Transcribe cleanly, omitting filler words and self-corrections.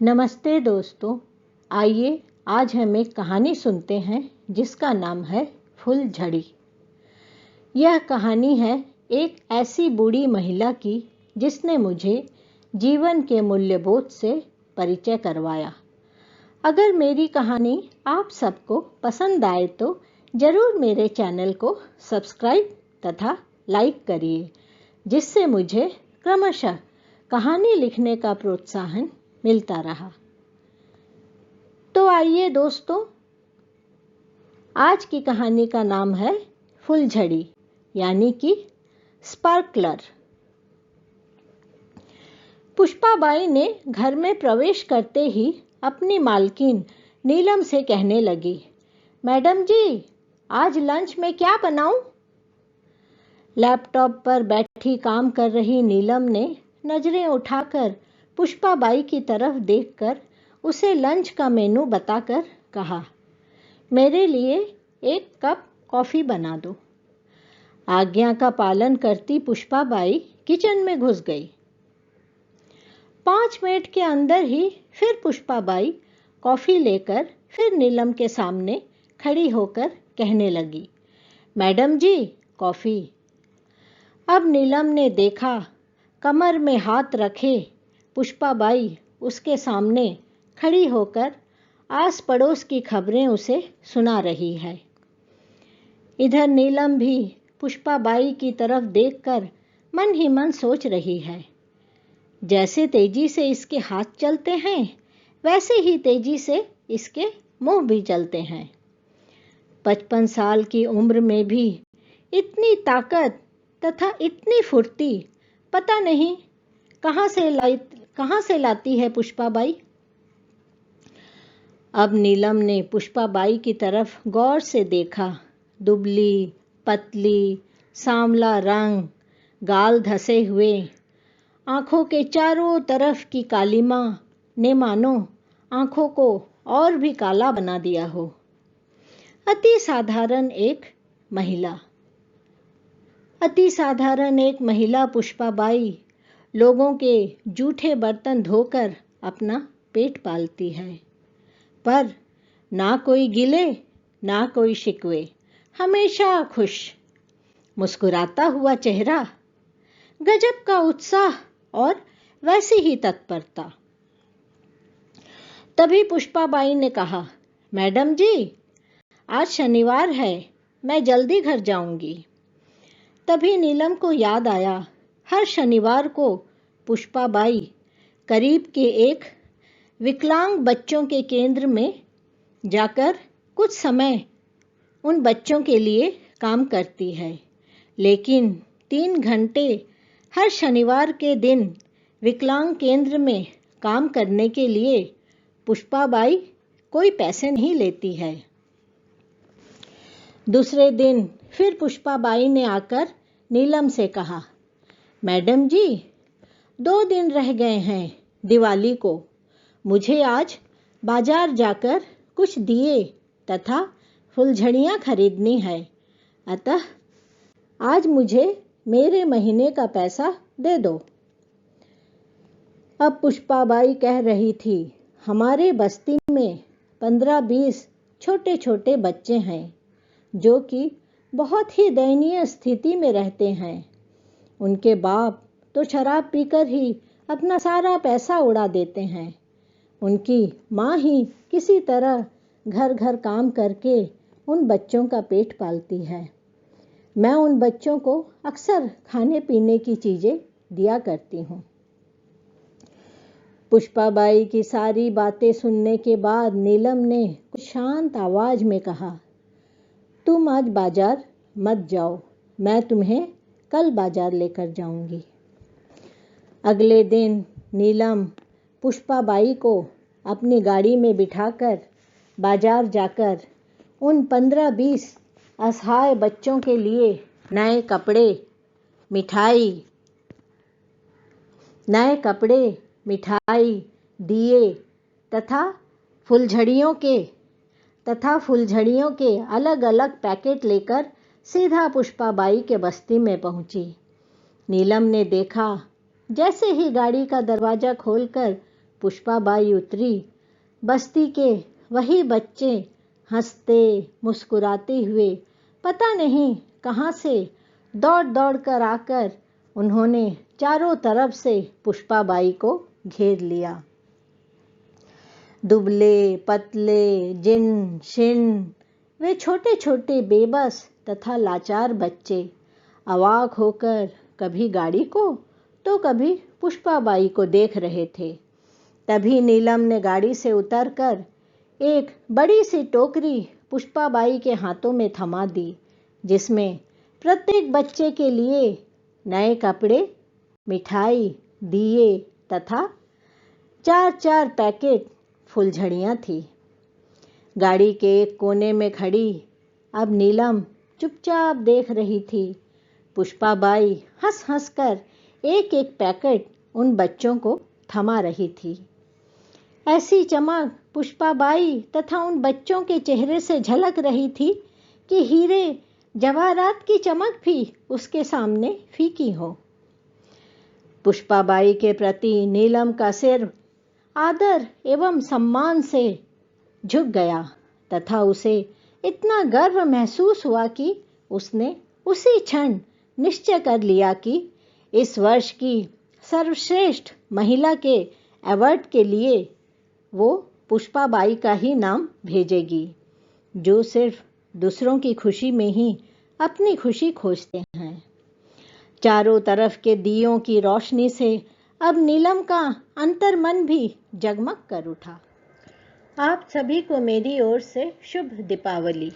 नमस्ते दोस्तों। आइए आज हम एक कहानी सुनते हैं जिसका नाम है फुलझड़ी। यह कहानी है एक ऐसी बूढ़ी महिला की जिसने मुझे जीवन के मूल्यबोध से परिचय करवाया। अगर मेरी कहानी आप सबको पसंद आए तो ज़रूर मेरे चैनल को सब्सक्राइब तथा लाइक करिए, जिससे मुझे क्रमशः कहानी लिखने का प्रोत्साहन मिलता रहा। तो आइए दोस्तों, आज की कहानी का नाम है फुलझड़ी यानी कि स्पार्कलर। पुष्पाबाई ने घर में प्रवेश करते ही अपनी मालकिन नीलम से कहने लगी, मैडम जी, आज लंच में क्या बनाऊं? लैपटॉप पर बैठी काम कर रही नीलम ने नजरें उठाकर पुष्पाबाई की तरफ देखकर उसे लंच का मेनू बताकर कहा, मेरे लिए 1 कप कॉफ़ी बना दो। आज्ञा का पालन करती पुष्पाबाई किचन में घुस गई। 5 मिनट के अंदर ही फिर पुष्पाबाई कॉफ़ी लेकर फिर नीलम के सामने खड़ी होकर कहने लगी, मैडम जी, कॉफ़ी। अब नीलम ने देखा, कमर में हाथ रखे पुष्पाबाई उसके सामने खड़ी होकर आस पड़ोस की खबरें उसे सुना रही है। इधर नीलम भी पुष्पाबाई की तरफ देखकर मन ही मन सोच रही है, जैसे तेजी से इसके हाथ चलते हैं वैसे ही तेजी से इसके मुंह भी चलते हैं। 55 साल की उम्र में भी इतनी ताकत तथा इतनी फुर्ती पता नहीं कहाँ से लाती है पुष्पाबाई। अब नीलम ने पुष्पाबाई की तरफ गौर से देखा। दुबली, पतली, सांवला रंग, गाल धसे हुए, आंखों के चारों तरफ की कालिमा ने मानो आंखों को और भी काला बना दिया हो। अति साधारण एक महिला पुष्पाबाई लोगों के जूठे बर्तन धोकर अपना पेट पालती है, पर ना कोई गिले ना कोई शिकवे, हमेशा खुश, मुस्कुराता हुआ चेहरा, गजब का उत्साह और वैसी ही तत्परता। तभी पुष्पाबाई ने कहा, मैडम जी, आज शनिवार है, मैं जल्दी घर जाऊंगी। तभी नीलम को याद आया, हर शनिवार को पुष्पाबाई करीब के एक विकलांग बच्चों के केंद्र में जाकर कुछ समय उन बच्चों के लिए काम करती है, लेकिन 3 घंटे हर शनिवार के दिन विकलांग केंद्र में काम करने के लिए पुष्पाबाई कोई पैसे नहीं लेती है। दूसरे दिन फिर पुष्पाबाई ने आकर नीलम से कहा, मैडम जी, 2 दिन रह गए हैं दिवाली को, मुझे आज बाजार जाकर कुछ दिए तथा फुलझड़ियाँ खरीदनी है, अतः आज मुझे मेरे महीने का पैसा दे दो। अब पुष्पाबाई कह रही थी, हमारे बस्ती में 15-20 छोटे छोटे बच्चे हैं जो कि बहुत ही दयनीय स्थिति में रहते हैं। उनके बाप तो शराब पीकर ही अपना सारा पैसा उड़ा देते हैं। उनकी माँ ही किसी तरह घर घर काम करके उन बच्चों का पेट पालती है। मैं उन बच्चों को अक्सर खाने पीने की चीज़ें दिया करती हूँ। पुष्पाबाई की सारी बातें सुनने के बाद नीलम ने कुछ शांत आवाज में कहा, तुम आज बाजार मत जाओ, मैं तुम्हें कल बाजार लेकर जाऊंगी। अगले दिन नीलम पुष्पाबाई को अपनी गाड़ी में बिठाकर बाजार जाकर उन 15-20 असहाय बच्चों के लिए नए कपड़े, मिठाई, दिए तथा फुलझड़ियों के अलग अलग पैकेट लेकर सीधा पुष्पाबाई के बस्ती में पहुंची। नीलम ने देखा, जैसे ही गाड़ी का दरवाज़ा खोलकर पुष्पाबाई उतरी, बस्ती के वही बच्चे हंसते मुस्कुराते हुए पता नहीं कहाँ से दौड़ दौड़ कर आकर उन्होंने चारों तरफ से पुष्पाबाई को घेर लिया। दुबले पतले जिन शिन वे छोटे छोटे बेबस तथा लाचार बच्चे अवाक होकर कभी गाड़ी को तो कभी पुष्पाबाई को देख रहे थे। तभी नीलम ने गाड़ी से उतरकर एक बड़ी सी टोकरी पुष्पाबाई के हाथों में थमा दी, जिसमें प्रत्येक बच्चे के लिए नए कपड़े, मिठाई, दिए तथा 4-4 पैकेट फुलझड़ियाँ थी। गाड़ी के एक कोने में खड़ी अब नीलम चुपचाप देख रही थी। पुष्पाबाई हंस हंस कर एक एक पैकेट उन बच्चों को थमा रही थी। ऐसी चमक पुष्पाबाई तथा उन बच्चों के चेहरे से झलक रही थी कि हीरे जवाहरात की चमक भी उसके सामने फीकी हो। पुष्पाबाई के प्रति नीलम का सिर आदर एवं सम्मान से झुक गया तथा उसे इतना गर्व महसूस हुआ कि उसने उसी क्षण निश्चय कर लिया कि इस वर्ष की सर्वश्रेष्ठ महिला के अवार्ड के लिए वो पुष्पाबाई का ही नाम भेजेगी, जो सिर्फ दूसरों की खुशी में ही अपनी खुशी खोजते हैं। चारों तरफ के दियों की रोशनी से अब नीलम का अंतर्मन भी जगमग कर उठा। आप सभी को मेरी ओर से शुभ दीपावली।